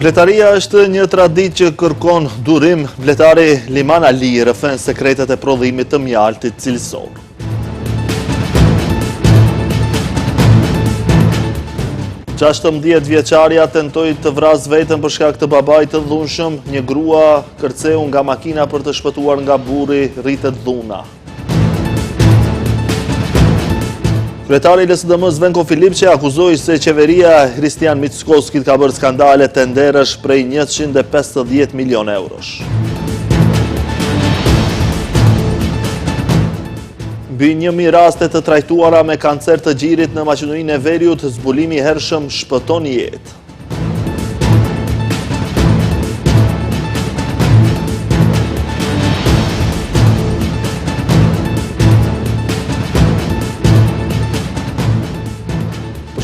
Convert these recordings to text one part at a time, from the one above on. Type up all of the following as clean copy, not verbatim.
Bletaria është një traditë që kërkon durim. Bletari Liman Ali rrëfen sekretet e prodhimit të mjaltit cilësor. Gjashtëmbëdhjetë vjeçaria tentoi të vrasë veten për shkak të babait të dhunshëm. Një grua kërceu nga makina për të shpëtuar nga burri, rritet dhuna. Kryetari i LSDM-s Venko Filipçe akuzoi se qeveria Hristijan Mickoskit ka bërë skandale tenderësh prej 150 milion eurosh. Mbi 1000 raste të trajtuara me kancer të gjirit në Maqedoninë e Veriut, zbulimi i hershëm shpëton jetë.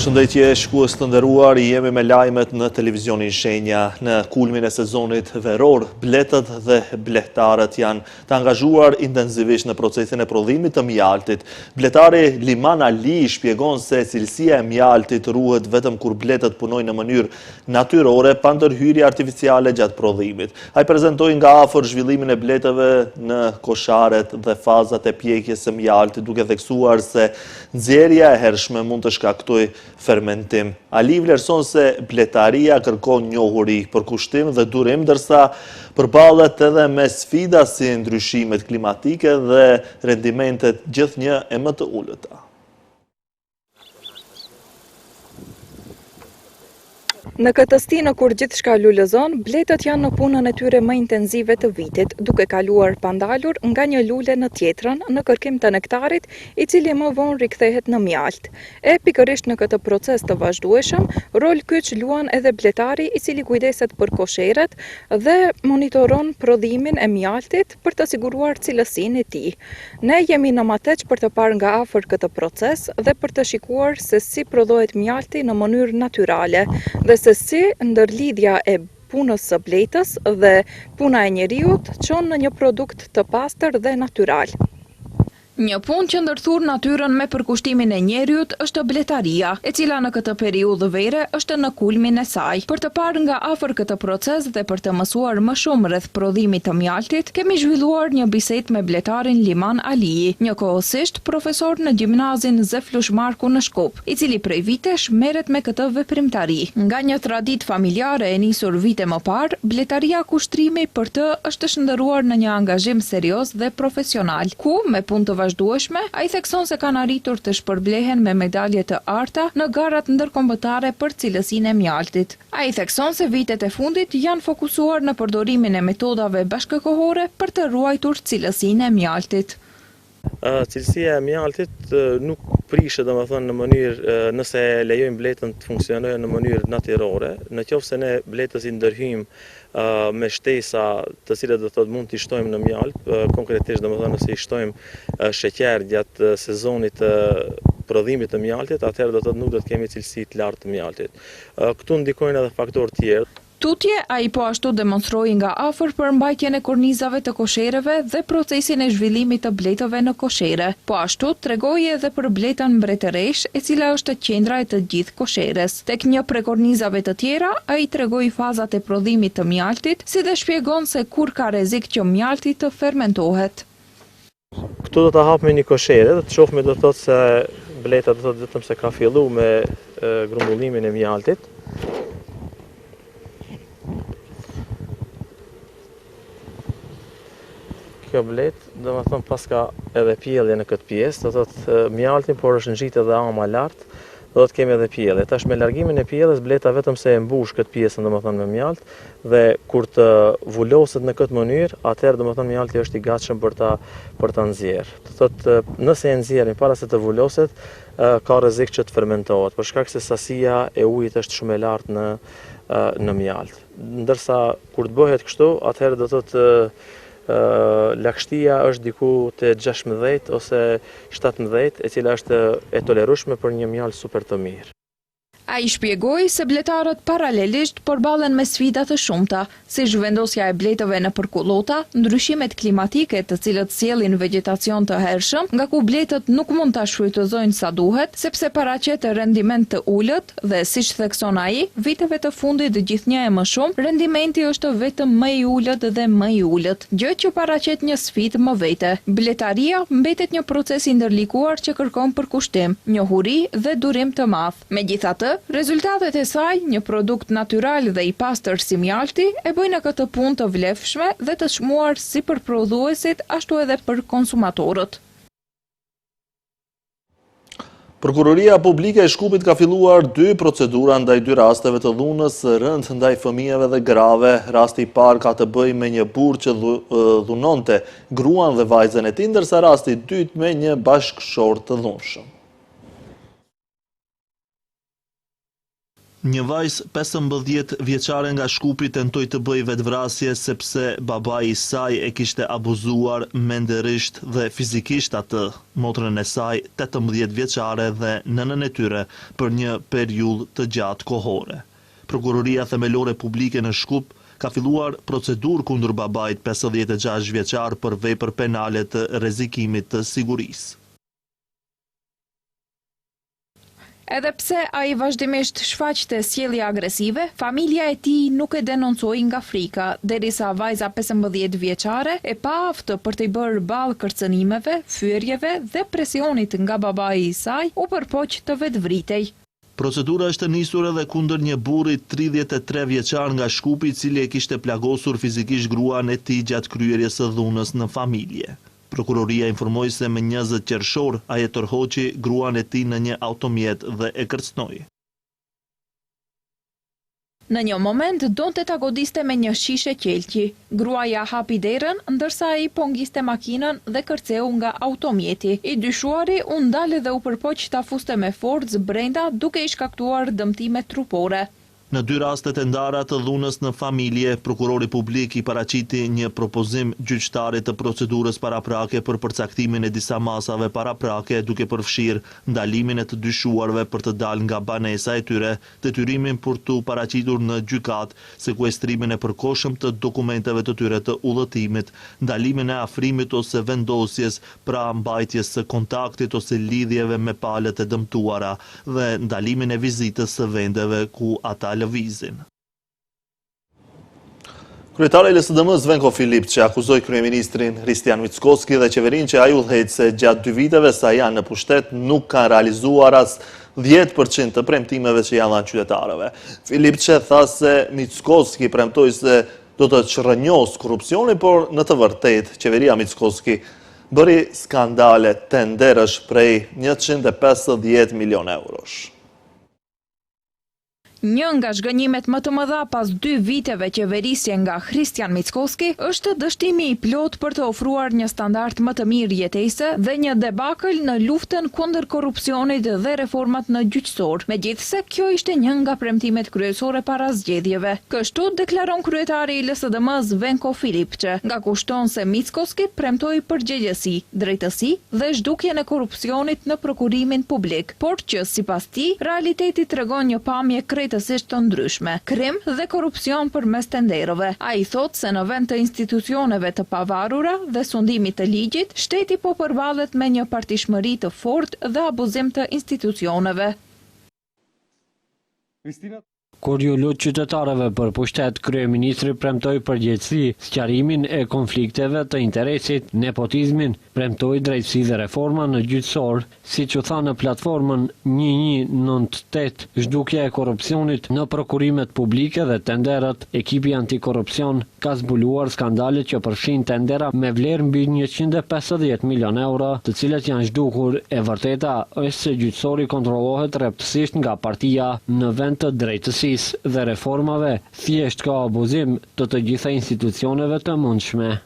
Përshëndetje shikues të nderuar, jemi me lajmet në televizionin Shenja. Në kulmin e sezonit veror, bletët dhe blehtarët janë të angazhuar intensivisht në procesin e prodhimit të mjaltit. Bletari Liman Ali shpjegon se cilësia e mjaltit ruhet vetëm kur bletët punojnë në mënyrë natyrore, pa ndërhyrje artificiale gjatë prodhimit. Ai prezantoi nga afër zhvillimin e bletëve në kosharet dhe fazat e pjekjes së mjaltit, duke theksuar se nxjerrja e hershme mund të shkaktojë fermentim. Ali vlerëson se bletaria kërkon njohuri, përkushtim dhe durim, ndërsa përballet edhe me sfida si ndryshimet klimatike dhe rendimentet gjithnjë e më të ulëta. Në këtë stinë kur gjithçka lulëzon, bletët janë në punën e tyre më intensive të vitit, duke kaluar pandalur nga një lule në tjetrën në kërkim të nektarit, i cili më vonë rikthehet në mjalt. E pikërisht në këtë proces të vazhdueshëm, rol kyç luan edhe bletari, i cili kujdeset për kosheret dhe monitoron prodhimin e mjaltit për të siguruar cilësinë e tij. Ne jemi në mateç për të parë nga afër këtë proces dhe për të shikuar se si prodhohet mjalti në mënyrë natyrale dhe se si ndërlidhja e punës së bletës dhe puna e njeriut çon në një produkt të pastër dhe natyral. Një punë që ndërthur natyrën me përkushtimin e njeriut është bletaria, e cila në këtë periudhë vere është në kulmin e saj. Për të parë nga afër këtë proces dhe për të mësuar më shumë rreth prodhimit të mjaltit, kemi zhvilluar një bisedë me bletarin Liman Ali, njëkohësisht profesor në gjimnazin Zeflush Marku në Shkup, i cili prej vitesh merret me këtë veprimtari. Nga një traditë familjare e nisur vite më parë, bletaria kushtrimi për të është shndërruar në një angazhim serioz dhe profesional, ku me punë të vazhdueshme, ai thekson se kanë arritur të shpërblehen me medalje të arta në garat ndërkombëtare për cilësinë e mjaltit. Ai thekson se vitet e fundit janë fokusuar në përdorimin e metodave bashkëkohore për të ruajtur cilësinë e mjaltit. Cilësia e mjaltit nuk prishet, domethënë, në mënyrë nëse lejojmë bletën të funksionojë në mënyrë natyrore, nëse ne bletës i ndërhyjmë me shtesa të cilat do të thotë mund t'i shtojmë në mjalt, konkretisht domethënë nëse i shtojmë sheqer gjatë sezonit të prodhimit të mjaltit, atëherë do të thotë nuk do të kemi cilësi të lartë të mjaltit. Këtu ndikojnë edhe faktorë tjerë. Tutje, ai po ashtu demonstroi nga afër përmbajtjen e kornizave të koshereve dhe procesin e zhvillimit të bletëve në koshere. Po ashtu tregoi edhe për bletën mbretëresh, e cila është qendra e të gjithë kosheres. Tek një prej kornizave të tjera, ai tregoi fazat e prodhimit të mjaltit, si dhe shpjegon se kur ka rrezik që mjalti të fermentohet. Këtu do ta hapim një koshere, do të shohim do të thotë se bleta do të thotë vetëm se ka filluar me grumbullimin e mjaltit. Kjo bletë, do të thonë pas ka edhe pjellje në këtë pjesë, do të thotë mjaltin, por është ngjitë edhe ama lart, do të kemi edhe pjellje. Tash me largimin e pjelljes, bleta vetëm se e mbush këtë pjesën, do të thonë me mjalt, dhe kur të vuloset në këtë mënyrë, atëherë do të thonë mjalti është i gatshëm për ta nxjerrë. Do thotë nëse e nxjerrim para se të vuloset, ka rrezik që të fermentohet, për shkak se sasia e ujit është shumë e lartë në mjalt. Ndërsa kur të bëhet kështu, atëherë do thotë lagështia është diku te 16 ose 17, e cila është e tolerueshme për një mjalt super të mirë. Ai shpjegoi se bletarët paralelisht përballen me sfida të shumta, si zhvendosja e bletëve në përkullota, ndryshimet klimatike të cilët sjellin vegjetacion të hershëm, nga ku bletët nuk mund ta shfrytëzojnë sa duhet, sepse paraqet rendiment të ulët dhe siç thekson ai, viteve të fundit gjithnjë e më shumë, rendimenti është vetëm më i ulët dhe më i ulët, gjë që paraqet një sfidë më vete. Bletaria mbetet një proces i ndërlikuar që kërkon përkushtim, njohuri dhe durim të madh. Megjithatë, rezultatet e saj, një produkt natyral dhe i pastër si mjalti, e bëjnë këtë punë të vlefshme dhe të çmuar si për prodhuesit, ashtu edhe për konsumatorët. Prokuroria Publike e Shkupit ka filluar 2 procedura ndaj 2 rasteve të dhunës së rëndë ndaj fëmijëve dhe grave. Rasti i parë ka të bëjë me një burr që dhunonte gruan dhe vajzën e tij, ndërsa rasti i dytë me një bashkëshort të dhunshëm. Një vajzë 15 vjeçare nga Shkupi tentoi të bëjë vetvrasje sepse babai i saj e kishte abuzuar mendërisht dhe fizikisht atë, motrën e saj 18 vjeçare dhe nënën e tyre për një periudhë të gjatë kohore. Prokuroria Themelore Publike në Shkup ka filluar procedurë kundër babait 56 vjeçar për vepër penale të rrezikimit të sigurisë. Edhe pse ai vazhdimisht shfaqte sjellje agresive, familja e tij nuk e denoncoi nga frika, derisa vajza 15 vjeçare e pa aftë për të bërë ballë kërcënimeve, fyerjeve dhe presionit nga babai i saj, u përpoq të vetvritej. Procedura është nisur edhe kundër një burri 33 vjeçar nga Shkupi, i cili e kishte plagosur fizikisht gruan e tij gjatë kryerjes së dhunës në familje. Prokuroria informoi se më 20 qershor ai e tërhoqi gruan e tij në një automjet dhe e kërcënoi. Në një moment donte ta godiste me një shishe qelqi. Gruaja hapi derën, ndërsa ai pongiste makinën dhe kërceu nga automjeti. I dyshuari u ndal dhe u përpoq ta fuste me forcë brenda, duke i shkaktuar dëmtime trupore. Në 2 rastet e ndara të dhunës në familje, prokurori publik i paraqiti një propozim gjyqtare të procedurës paraprake për përcaktimin e disa masave paraprake, duke përfshirë ndalimin e të dyshuarve për të dalë nga banesa e tyre, detyrimin për të paraqitur në gjykat, sekuestrimin e përkohshëm të dokumenteve të tyre të udhëtimit, ndalimin e afrimit ose vendosjes pra mbajtjes së kontaktit ose lidhjeve me palët e dëmtuara dhe ndalimin e vizitës së vendeve ku ata lëvizin. Kryetari i LSDM-s Venko Filip që akuzoi kryeministrin Hristian Mickoski dhe qeverinë që ai udhëheqëse gjatë 2 viteve sa janë në pushtet nuk kanë realizuar as 10% të premtimeve që janë dhënë qytetarëve. Filip që tha se Mickoski premtoi se do të çrrënjos korrupsionin, por në të vërtetë qeveria Mickoski bëri skandale tenderësh prej 150 milion eurosh. Një nga zhgënjimet më të mëdha pas 2 viteve qeverisje nga Hristian Mickoski është dështimi i plot për të ofruar një standard më të mirë jetese dhe një debakël në luftën kundër korrupsionit dhe reformat në gjyqësor. Megjithse kjo ishte një nga premtimet kryesore para zgjedhjeve. Kështu deklaron kryetari i LSDM-s Venko Filipçe, nga kushton se Mickoski premtoi përgjegjësi, drejtësi dhe zhdukjen e korrupsionit në prokurimin publik, por që sipas tij realiteti tregon një pamje krejtësisht të ndryshme, krim dhe korrupsion përmes tenderave. Ai thot se në vend të institucioneve të pavarura dhe sundimit të ligjit, shteti po përballet me një partishmëri të fortë dhe abuzim të institucioneve. Kur ju lut qytetarëve për pushtet, kryeministri premtoi përgjegjësi, sqarimin e konflikteve të interesit, nepotizmin, premtoi drejtësi dhe reforma në gjyqësor, siç u tha në platformën 1198, zhdukja e korrupsionit në prokurimet publike dhe tenderat. Ekipi antikorrupsion ka zbuluar skandale që përfshin tendera me vlerë mbi 150 milion euro, të cilat janë zhdukur. E vërteta është se gjyqësori kontrollohet rreptësisht nga partia në vend të drejtësisë dhe reformave, thjesht ka abuzim të gjitha institucioneve të mundshme.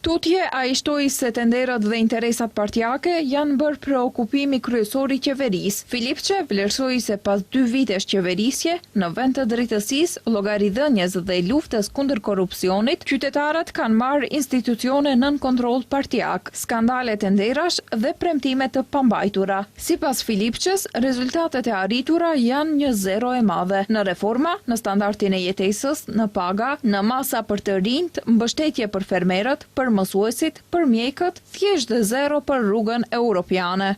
Tutje a i shtoi se tenderat dhe interesat partijake janë bërë preokupimi kryesor i qeverisë. Filipçe vlerësoi se pas 2 vitesh qeverisje, në vend të drejtësisë, llogaridhënies dhe luftës kundër korrupsionit, qytetarët kanë marrë institucione nën kontroll partijak, skandale tenderash dhe premtime të pambajtura. Sipas Filipçes, rezultatet e arritura janë një zero e madhe në reforma, në standardin e jetesës, në paga, në masa për të rinjt, mbështetje për fermerët, për mësuesit, për mjekët, thjesht dhe zero për rrugën europiane.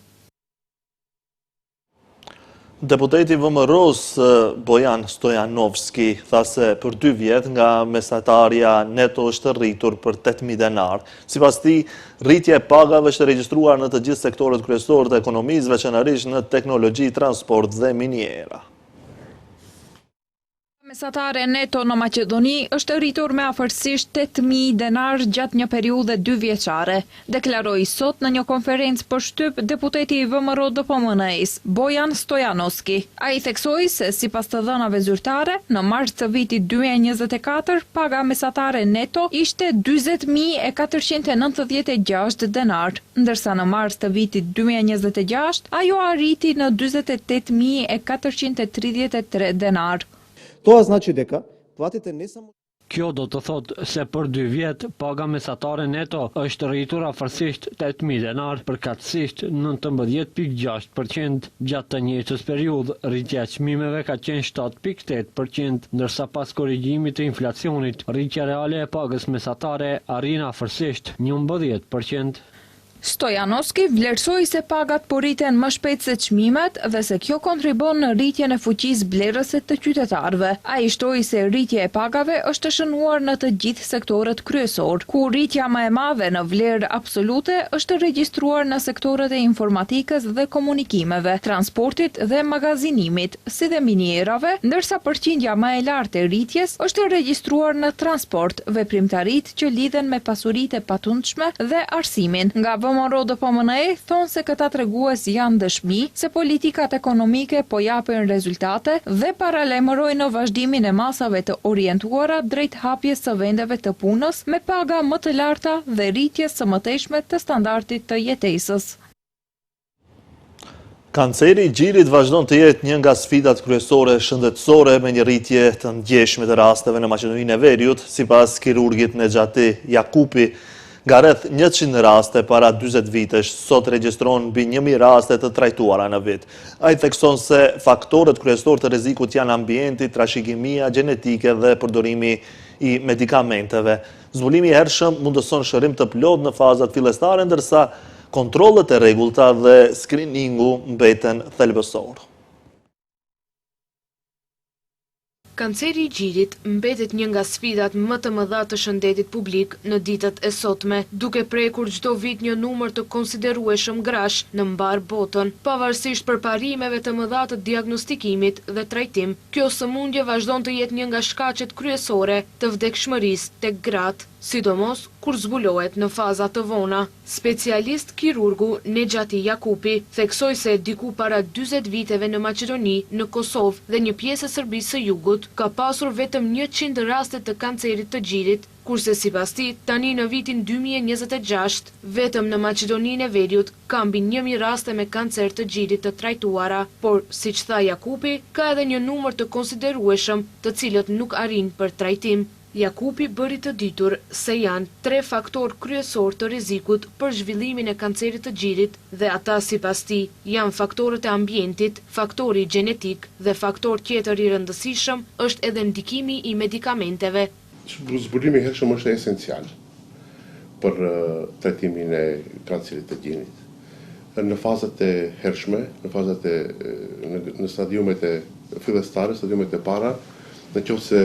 Deputeti VMRO-s Bojan Stojanovski tha se për 2 vjet nga mesatarja neto është rritur për 8.000 denar. Sipas tij, rritja e pagave është regjistruar në të gjithë sektorët kryesorë të ekonomisë, veçanërisht në teknologji, transport dhe miniera. Mesatare neto në Maqedoni është rritur me afërsisht 8.000 denar gjatë një periudhe 2 vjeçare, deklaroi sot në një konferencë për shtyp deputeti i VMRO DPMN-s, Bojan Stojanovski. Ai theksoi se sipas të dhënave zyrtare, në mars të vitit 2024, paga mesatare neto ishte 40.496 denar, ndërsa në mars të vitit 2026 ajo arriti në 48.433 denar. To znači дека платите не само Kjo do të thotë se për 2 vjet paga mesatare neto është rritur afërsisht 8.000 denar, përkatësisht 19.6% gjatë të njëjtës periudhë. Rritja e çmimeve ka qenë 7.8%, ndërsa pas korrigjimit të inflacionit, rritja reale e pagës mesatare arrin afërsisht 11%. Stojanovski vlerësoi se pagat po rriten më shpejt se çmimet dhe se kjo kontribon në rritjen e fuqisë blerëse të qytetarëve. Ai shtoi se rritja e pagave është shënuar në të gjithë sektorët kryesor, ku rritja më e madhe në vlerë absolute është regjistruar në sektorët e informatikës dhe komunikimeve, transportit dhe magazinimit, si dhe minierave, ndërsa përqindja më e lartë e rritjes është regjistruar në transport, veprimtaritë që lidhen me pasuritë e patundshme dhe arsimin. Nga VMRO DPMN thonë se këta tregues janë dëshmi se politikat ekonomike po japin rezultate dhe paralajmërojnë në vazhdimin e masave të orientuara drejt hapjes së vendeve të punës me paga më të larta dhe rritjes së mëtejshme të standardit të jetesës. Kanceri i gjirit vazhdon të jetë një nga sfidat kryesore shëndetësore me një rritje të ndjeshme të rasteve në Maqedoninë e Veriut, sipas kirurgit Nexhati Jakupi. Nga rreth 100 raste para 40 vitesh, sot regjistron mbi 1.000 raste të trajtuara në vit. Ai thekson se faktorët kryesor të rrezikut janë ambienti, trashëgimia gjenetike dhe përdorimi i medikamenteve. Zbulimi i hershëm mundëson shërim të plot në fazat fillestare, ndërsa kontrollet e rregullta dhe skriningu mbeten thelbësor. Kanceri i gjirit mbetet një nga sfidat më të mëdha të shëndetit publik në ditët e sotme, duke prekur çdo vit një numër të konsiderueshëm grash në mbar botën, pavarësisht përparimeve të mëdha të diagnostikimit dhe trajtim. Kjo sëmundje vazhdon të jetë një nga shkaqet kryesore të vdekshmërisë tek gratë, sidomos kur zbulohet në faza të vona. Specialist kirurgu Nexhati Jakupi theksoi se diku para 40 viteve në Maqedoni, në Kosovë dhe një pjesë e Serbisë së Jugut ka pasur vetëm 100 raste të kancerit të gjirit, kurse sipas tij tani në vitin 2026 vetëm në Maqedoninë e Veriut ka mbi 1.000 raste me kancer të gjirit të trajtuara, por siç tha Jakupi, ka edhe një numër të konsiderueshëm të cilët nuk arrin për trajtim. Jakupi bëri të ditur se janë 3 faktorë kryesor të rrezikut për zhvillimin e kancerit të gjirit dhe ata sipas tij janë faktorët e ambientit, faktori gjenetik dhe faktor tjetër i rëndësishëm është edhe ndikimi i medikamenteve. Zbulimi i hershëm është esencial për trajtimin e kancerit të gjirit. Në fazat e hershme, në stadiumet e fillestare, stadiumet e para, në qoftë se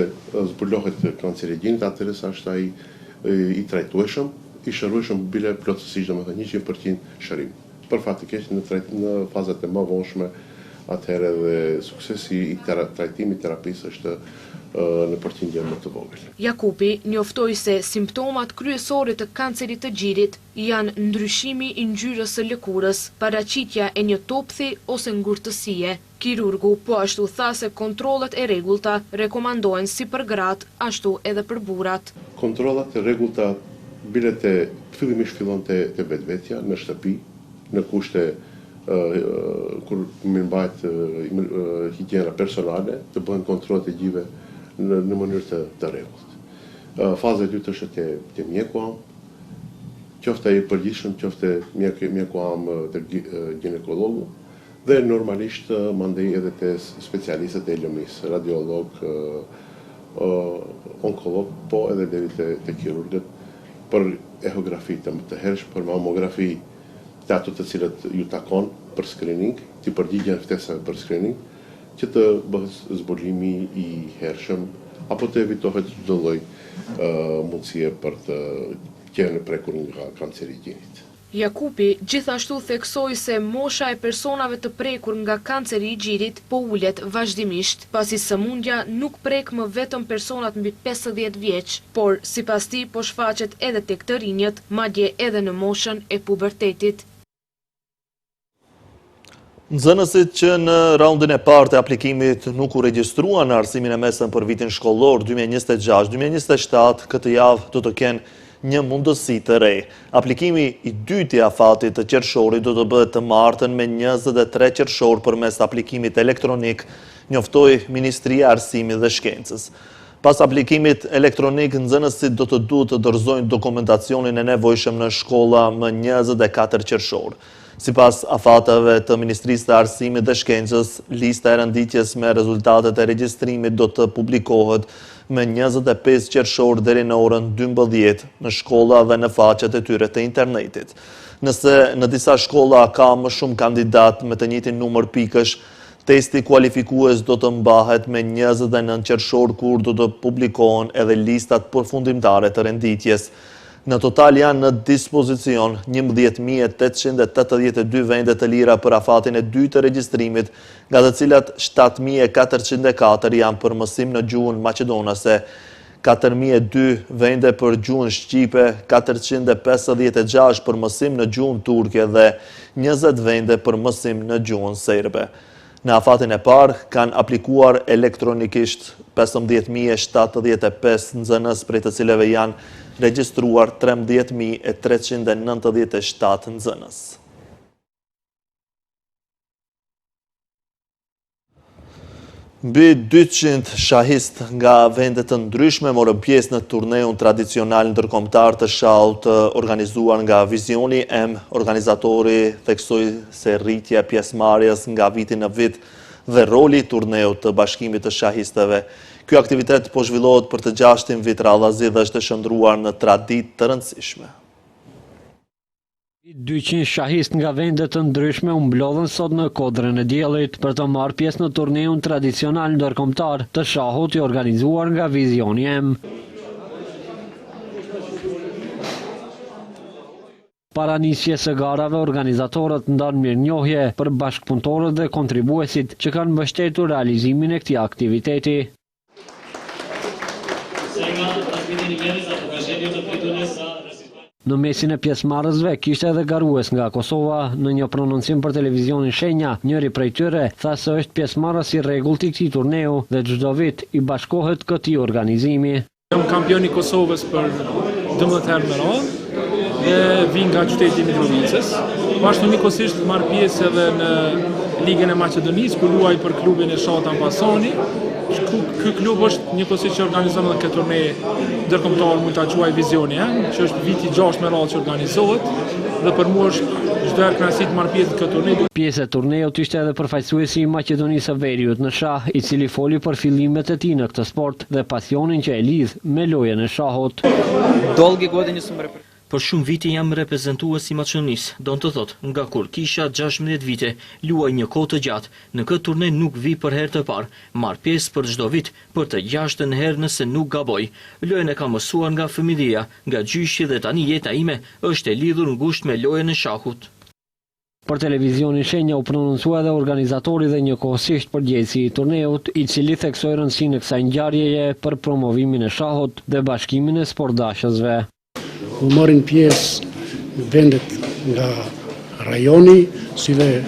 zbulohet kanceri i gjinit, atëherë është ai i trajtueshëm, i shërueshëm bile plotësisht, domethënë 100% shërim. Për fat të keq në fazat e më vonshme, atëherë dhe suksesi i trajtimit terapisë është në përqindje më të vogël. Jakupi njoftoi se simptomat kryesore të kancerit të gjirit janë ndryshimi i ngjyrës së lëkurës, paraqitja e një topthi ose ngurtësie. Kirurgu po ashtu tha se kontrollet e rregullta rekomandohen si për gratë, ashtu edhe për burrat. Kontrollat e rregullta bilet fillimisht fillon te vetvetja në shtëpi, në kushte kur mirëmbahet higjiena personale, të bëhen kontrollet e gjithëve në mënyrë të rregullt. Faza e dytë është te mjeku am, qoftë ai i përgjithshëm, qoftë mjeku am te ginekologu, dhe normalisht mandej edhe te specialistët e lëmis, radiolog, onkolog, po edhe deri te kirurgët, për ehografi të hershme, për mamografi të ato të cilët ju takon për screening, të përgjigjen ftesave për screening, që të bëhet zbulimi i hershëm, apo të evitohet çdo lloj mundësie për të qenë prekur nga kanceri i gjinit. Jakupi gjithashtu theksoi se mosha e personave të prekur nga kanceri i gjirit po ulet vazhdimisht, pasi sëmundja nuk prek më vetëm personat mbi 50 vjeç, por sipas tij po shfaqet edhe tek të rinjët, madje edhe në moshën e pubertetit. Nxënësit që në raundin e parë të aplikimit nuk u regjistruan në arsimin e mesëm për vitin shkollor 2026-2027, këtë javë do të kenë një mundësi të re. Aplikimi i dytë i afatit të qershorit do të bëhet të martën me 23 qershor përmes aplikimit elektronik, njoftoi Ministria e Arsimit dhe Shkencës. Pas aplikimit elektronik, nxënësit do të duhet të dorëzojnë dokumentacionin e nevojshëm në shkolla më 24 qershor. Sipas afateve të Ministrisë të Arsimit dhe Shkencës, lista e renditjes me rezultatet e regjistrimit do të publikohet me 25 qershor deri në orën 12 në shkolla dhe në faqet e tyre të internetit. Nëse në disa shkolla ka më shumë kandidat me të njëjtin numër pikësh, testi kualifikues do të mbahet me 29 qershor kur do të publikohen edhe listat përfundimtare të renditjes. Në total janë në dispozicion 11.882 vende të lira për afatin e dytë të regjistrimit, nga të cilat 7.404 janë për mësim në gjuhën maqedonase, 4.002 vende për gjuhën shqipe, 456 për mësim në gjuhën turke dhe 20 vende për mësim në gjuhën serbe. Në afatin e parë kanë aplikuar elektronikisht 15.075 nxënës, prej të cileve janë regjistruar 13.397 nxënës. Mbi 200 shahist nga vendet të ndryshme morën pjesë në turneun tradicional ndërkombëtar të shahut organizuar nga Vizioni M. Organizatori theksoi se rritja e pjesëmarrjes nga viti në vit dhe roli i turneut të bashkimit të shahistëve. Ky aktivitet po zhvillohet për të 6-ën vit radhazi dhe është shndruar në traditë të rëndësishme. 200 shahist nga vendet të ndryshme u mblodhen sot në Kodrën e Diellit për të marrë pjesë në turneun tradicional ndërkombëtar të shahut i organizuar nga Vizioni M. Para nisjes së garave, organizatorët ndanë mirënjohje për bashkëpunëtorët dhe kontribuesit që kanë mbështetur realizimin e këtij aktiviteti. Në mesin e pjesëmarrësve kishte edhe garues nga Kosova. Në një prononcim për televizionin Shenja, njëri prej tyre tha se është pjesëmarrës i rregullt i këtij turneu dhe çdo vit i bashkohet këtij organizimi. Jam kampion i Kosovës për 12 herë me radhë dhe vi nga qyteti i Mitrovicës. Ashtu njëkohësisht marr pjesë edhe në Ligën e Maqedonisë, ku luaj për klubin e Shatan Pasoni. Ky klub është njëkohësisht që organizon edhe këtë turne ndërkombëtar, mund ta quaj Vizioni, që është viti 6 me radhë që organizohet dhe për mua është çdo herë kënaqësi të marr pjesë në këtë turne. Pjesë e turneut ishte edhe përfaqësuesi i Maqedonisë së Veriut në shah, i cili foli për fillimet e tij në këtë sport dhe pasionin që e lidh me lojën e shahut. Për shumë vite jam reprezentues i Maqedonisë, do të thotë, nga kur kisha 16 vite, luaj një kohë të gjatë. Në këtë turne nuk vi për herë të parë, marr pjesë për çdo vit, për të 6-ën herë nëse nuk gaboj. Lojën e kam mësuar nga fëmijëria, nga gjyshi dhe tani jeta ime është e lidhur ngushtë me lojën e shahut. Për televizionin Shenja u prononcua edhe organizatori dhe njëkohësisht përgjegjësi i turneut, i cili theksoi rëndësinë e kësaj ngjarjeje për promovimin e shahut dhe bashkimin e sportdashësve. U marrin pjesë vendet nga rajoni, si dhe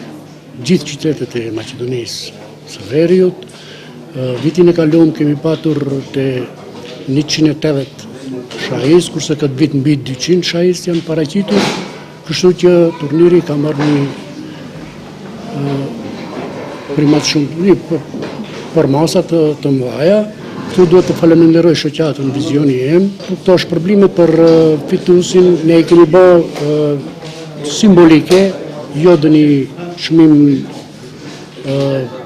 gjithë qytetet e Maqedonisë së Veriut. Vitin e kaluar kemi patur te 180 shahis, kurse këtë vit mbi 200 shahis janë paraqitur, kështu që turniri ka marrë një primat shumë për masa të mëdha. Këtu duhet të faleminderoj shoqatën Vizioni Em. Këto është probleme për fituesin, ne i kemi bërë simbolike, jo dhe një çmim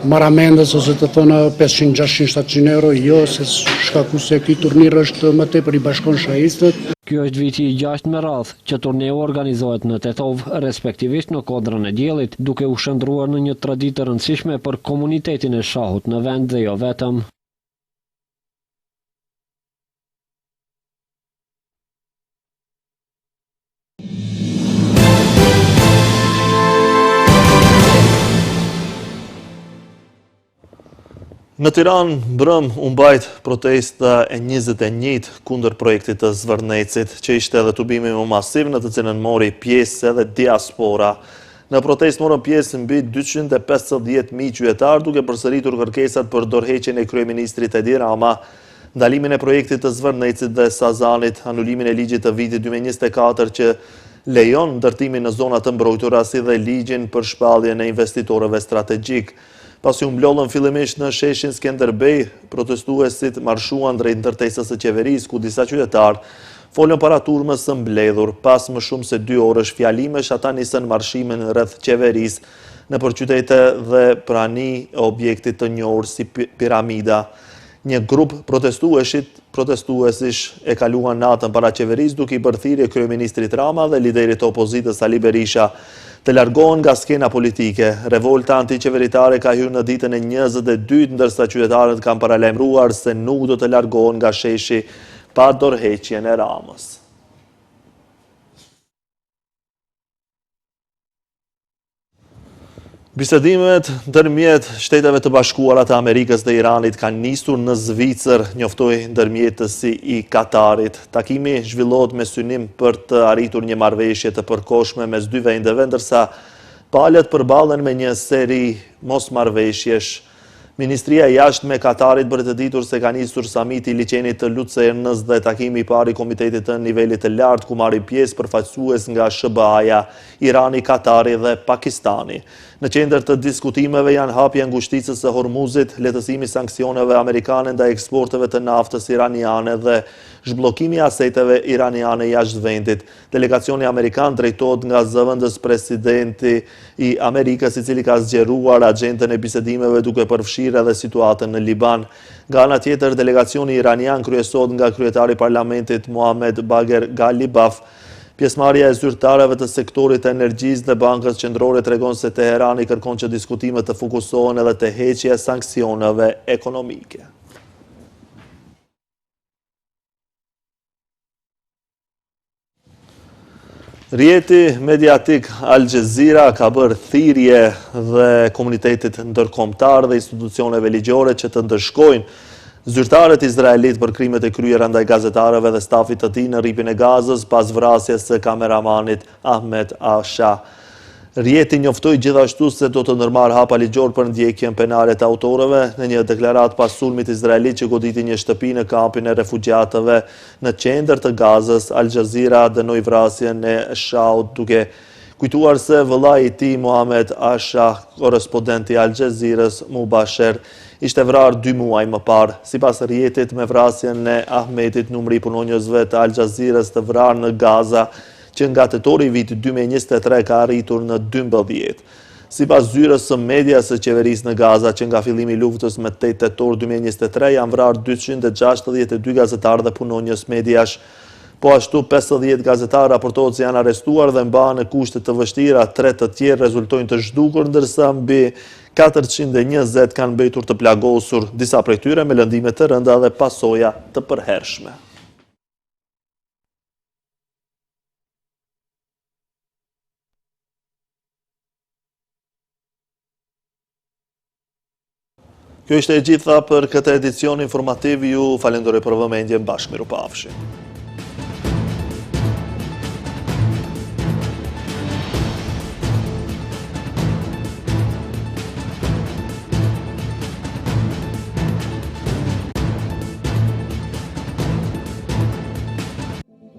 maramendës ose të thëna 500, 600, 700 euro, jo se shkaku se ky turnir është më tepër i bashkon shahistët. Kjo është viti i 6 me radhë që turneu organizohet në Tetov, respektivisht në Kodrën e Diellit, duke u shndruar në një traditë të rëndësishme për komunitetin e shahut në vend dhe jo vetëm. Në Tiranë, brëm u mbajt protesta e 21 kundër projektit të Zvërnecit, që ishte edhe tubimi më masiv në të cilën mori pjesë edhe diaspora. Në protest morën pjesë mbi 250.000 qytetarë, duke përsëritur kërkesat për dorëheqjen e kryeministrit Edi Rama, ndalimin e projektit të Zvërnecit dhe Sazanit, anulimin e ligjit të vitit 2024 që lejon ndërtimin në zonat të mbrojtura si dhe ligjin për shpalljen e investitorëve strategjik. Pasi u mblollën fillimisht në sheshin Skenderbej, protestuesit marshuan drejt ndërtesës së qeverisë, ku disa qytetarë folën para turmës së mbledhur. Pas më shumë se 2 orësh fjalimesh, ata nisën marshimin rreth qeverisë nëpër qytete dhe prani e objektit të njohur si Piramida. Një grup protestuesish e kaluan natën para qeverisë duke i bërë thirrje kryeministrit Rama dhe liderit të opozitës Ali Berisha të largohen nga skena politike. Revolta antiqeveritare ka hyrë në ditën e 22, ndërsa qytetarët kanë paralajmëruar se nuk do të largohen nga sheshi pa dorëheqjen e Ramës. Bisedimet ndërmjet Shteteve të Bashkuara të Amerikës dhe Iranit kanë nisur në Zvicër, njoftoi ndërmjetësi i Katarit. Takimi zhvillohet me synim për të arritur një marrëveshje të përkohshme mes dy vendeve, ndërsa palët përballen me një seri mosmarrëveshjesh. Ministria e Jashtme e Katarit bëri të ditur se ka nisur samiti i liçenit të Lucernës dhe takimi i parë i komitetit të nivelit të lartë ku marrin pjesë përfaqësues nga SBA-ja, Irani, Katari dhe Pakistani. Në qendër të diskutimeve janë hapja e ngushticës së Hormuzit, lehtësimi i sanksioneve amerikane ndaj eksporteve të naftës iraniane dhe zhbllokimi i aseteve iraniane jashtë vendit. Delegacioni amerikan drejtohet nga zëvendës presidenti i Amerikës, i cili ka zgjeruar agjendën e bisedimeve duke përfshirë edhe situatën në Liban. Nga ana tjetër, delegacioni iranian kryesohet nga kryetari i parlamentit Mohamed Bagher Ghalibaf. Pjesëmarrja e zyrtarëve të sektorit të energjisë dhe Bankës Qendrore tregon se Teherani kërkon që diskutimet të fokusohen edhe te heqja e sanksioneve ekonomike. Rjeti mediatik Al Jazeera ka bërë thirrje dhe komunitetit ndërkombëtar dhe institucioneve ligjore që të ndëshkojnë zyrtarët izraelit për krimet e kryera ndaj gazetarëve dhe stafit të tij në rripin e Gazës pas vrasjes së kameramanit Ahmed Asha. Rjeti njoftoi gjithashtu se do të ndërmarrë hapa ligjor për ndjekjen penale të autorëve. Në një deklaratë pas sulmit izraelit që goditi një shtëpi në kampin e refugjatëve në qendër të Gazës, Al Jazeera dënoi vrasjen e Ashaut duke kujtuar se vëllai i tij Mohamed Asha, korrespondenti i Al Jazeerës Mubasher, ishte vrarë 2 muaj më parë. Sipas rjetit, me vrasjen e Ahmetit, numri i punonjësve të Al Jazeerës të vrarë në Gaza, që nga tetori i vitit 2023 ka arritur në 12. Sipas zyrës së medias së qeverisë në Gaza, që nga fillimi i luftës me 8 tetor 2023 janë vrarë 262 gazetarë dhe punonjës mediash. Po ashtu 50 gazetarë raportohet se janë arrestuar dhe mbahen në kushte të vështira, 3 të tjerë rezultojnë të zhdukur, ndërsa mbi 420 kanë mbetur të plagosur, disa prej tyre me lëndime të rënda dhe pasoja të përhershme. Kjo ishte e gjitha për këtë edicion informativ, ju falenderoj për vëmendjen, bashkë mirupafshim.